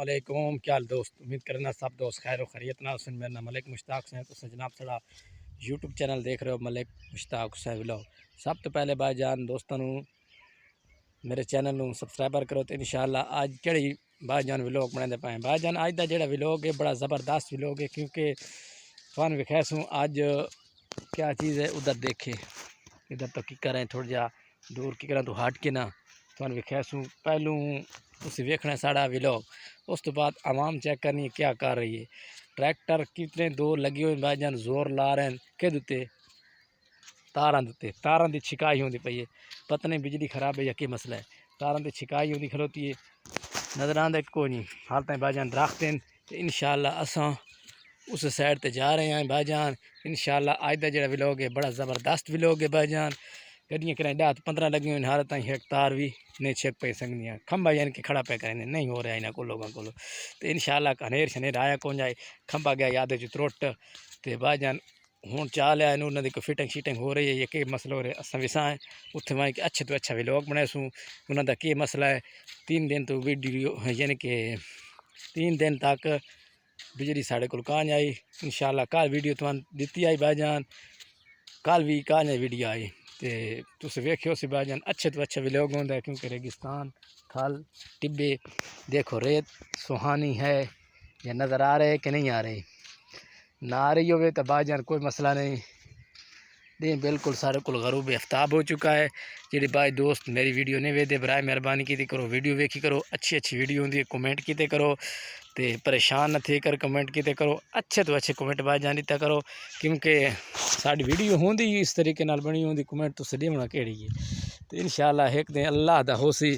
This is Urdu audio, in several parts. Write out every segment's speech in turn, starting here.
علیکم، کیا حال دوست؟ امید کرنا سب دوست خیر و خیریت نال سن۔ میرا نام ملک مشتاق حسین، تو جناب سڑا یوٹیوب چینل دیکھ رہے ہو ملک مشتاق حسین ولاگ۔ سب تو پہلے بھائی جان دوستوں میرے چینل نو سبسکرائبر کرو تو انشاءاللہ آج کہڑی بھائی جان ولاگ بنا پائیں۔ بھائی جان آج دا جڑا ولاگ ہے بڑا زبردست ولاگ ہے، کیونکہ تھوان وکھیسوں آج کیا چیز ہے ادھر دیکھے، ادھر تو کی کریں تھوڑا جا دور کی کریں تو ہٹ کے نہ تھوان وکھیسوں پہلوں اسی ویکھنا ساڑا ولاگ، اس تو بعد عوام چیک کرنی ہے کیا کر رہی ہے۔ ٹریکٹر کتنے دور لگے ہوئے بھائی جان زور لا رہے ہیں کہ دیتے تاراں دی چھکائی ہوندی پئی ہے، پتہ نہیں بجلی خراب ہے یا کی مسئلہ ہے، تاراں دی چھکائی ہوندی کھلوتی ہے، نظر آندہ کوئی نہیں حال تائیں بھائی جان درخت ہیں۔ انشاءاللہ اساں اس سائڈ تے جا رہے ہیں بھائی جان۔ انشاءاللہ آج دا جڑا ولاگ ہے بڑا زبردست ولاگ ہے بھائی جان۔ گڈیاں کریں 10-15 لگی ہوئی حالت تائیں ایک تار بھی نہیں چھک پہ سکدیاں، کھمبا یعنی کہ کھڑا پہ کریں نہیں ہو رہا انہاں کو لوگاں کو تو انشاءاللہ کنیر شنیر آیا کون جائے کھمبا گیا یاد ہے ترٹ تے بھائی جان ہوں چال ہے انہوں دی کوئی فٹنگ شیٹنگ ہو رہی ہے یہ کہ مسئلہ ہو رہا ہے اساں وساں ہیں اتھے وہاں کہ اچھے تو اچھا ولاگ بنائے سوں انہاں دا کی مسئلہ ہے۔ 3 دن تو ویڈیو یعنی کہ 3 دن تک بجلی ساڑے کول کان آئی، انشاءاللہ کل ویڈیو تو دیتی آئی بھائی جان، کل بھی کان ویڈیو آئی تے تُس ویکھیو سی بھائی جان اچھے تو اچھا ولاگ ہوندا ہے، کیونکہ ریگستان کھل ٹبے دیکھو ریت سہانی ہے یا نظر آ رہے کہ نہیں آ رہے، نہ آ رہی ہوئے تو بھائی جان کوئی مسئلہ نہیں، دین بالکل سارے کل غروب آفتاب ہو چکا ہے۔ جڑے بھائی دوست میری ویڈیو نہیں ویدے برائے مہربانی کی کرو ویڈیو ویکھی کرو، اچھی اچھی ویڈیو ہوندی ہے کمنٹ کیتے کرو تے پریشان نہ تھے کر کمنٹ کیتے کرو، اچھے تو اچھے کمنٹ بھائی جان دیتا کرو، کیونکہ ساری ویڈیو ہوندی اس طریقے نال بنی ہوندی کمنٹ تو سڈیونا کیڑی ہے تو انشاءاللہ ایک دن اللہ دا ہو سی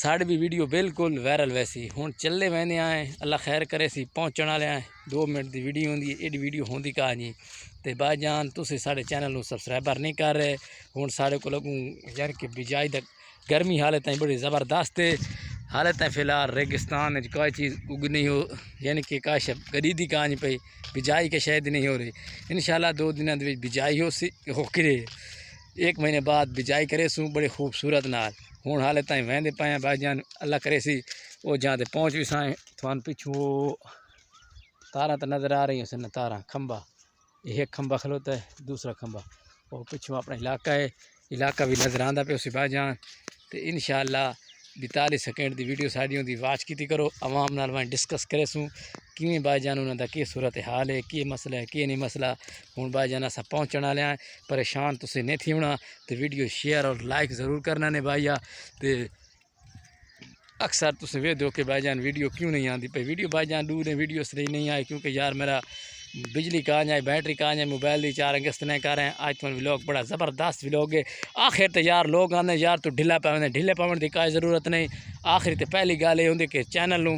ساڑی بھی ویڈیو بالکل وائرل ویسی ہوں چلے وینے آئے اللہ خیر کرے سی پہنچن والے آئے 2 منٹ دی ویڈیو ہوندی ہے ایڈی ویڈیو ہوندی کہاں جی تے بھائی جان تسی ساڑے چینل نو سبسکرائبر نہیں کر رہے ہوں ساڑے کو لگوں یار کہ بجائی دا گرمی حالت ہے بڑی زبردست ہے، حالت ہے فی الحال ریگستان کوئی چیز اگ نہیں ہو یعنی کہ کاش گریدی کہاں پئی بجائی کے شاید نہیں ہو رہی، انشاءاللہ 2 دنوں دے بجائی ہو کرے 1 مہینے بعد بجائی کرے سوں بڑے خوبصورت نال ہوں حالت تائیں وہندے پائیں بھائی جان اللہ کرے سی وہ جہاں تے پہنچ بھی سائیں تھوان پچھوں تاراں تو نظر آ رہی ہیں سن تاراں کھمبا ایک کھمبا کھلوتا ہے دوسرا کھمبا وہ پچھوں اپنا علاقہ بھی نظر آندا پہ اسی بھائی جان تے انشاءاللہ 42 سیکنڈ دی ویڈیو ساڑی ہوندی واچ کیتی کرو عوام نال وہاں ڈسکس کرے سوں کیویں بھائی جان انہاں دا کی صورت حال ہے کی مسئلہ ہے کی نہیں مسئلہ ہوں بھائی جان اساں پہنچن والے ہیں پریشان تسی نہیں تھی ہونا تے ویڈیو شیئر اور لائک ضرور کرنا نے بھائیا تے اکثر تسی وے دو کہ بھائی جان ویڈیو کیوں نہیں آندی پئی ویڈیو بھائی جان دور نے ویڈیو اس لیے نہیں آئی کیونکہ یار میرا بجلی کہاں جائے بیٹری کہاں جائے موبائل دی چارجنگ اس نہیں کر رہے ہیں آج تو ولاگ بڑا زبردست ولاگ ہے آخر تے یار لوگ آندے یار تو ڈھیلا پاون دی کوئی ضرورت نہیں آخر تے پہلی گل یہ ہوندی کہ چینل نو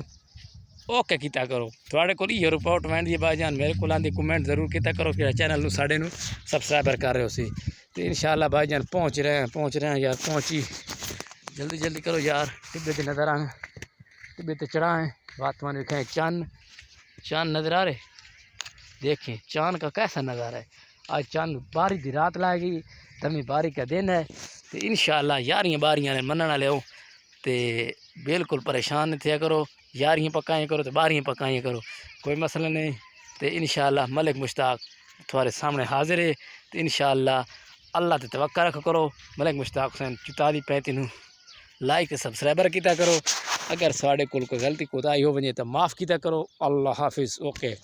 اوکے کیتا کرو تھوڑے کو یہ رپورٹ وینڈ دی بھائی جان میرے کو آندی کمنٹ ضرور کیتا کرو کہ چینل نو ساڑے نو سبسکرائبر کر رہے ہو سی تو انشاءاللہ بھائی جان پہنچ رہے ہیں یار پہنچی جلدی کرو یار ٹبے تے نظر آئیں ٹبے تے چڑھائیں واتمان وکھائیں چاند نظر آ رہے دیکھیں چاند کا کیسا نظارہ ہے آج چاند باری دی رات لائے گی تمی باری کا دن ہے تو انشاءاللہ یاریاں باریاں نے منن والے ہو تے بالکل پریشان نہ تھیا کرو یاریاں پکائیں کرو تو باریاں پکائیں کرو کوئی مسئلہ نہیں تے انشاءاللہ ملک مشتاق تھوڑے سامنے حاضر ہے تو انشاءاللہ اللہ تے توقع رکھ کرو ملک مشتاق حسین 44-35 لائک سبسکرائبر کیتا کرو اگر ساڑے کول کوئی غلطی کوتاہی ہو ونجے تو معاف کیتا کرو اللہ حافظ اوکے۔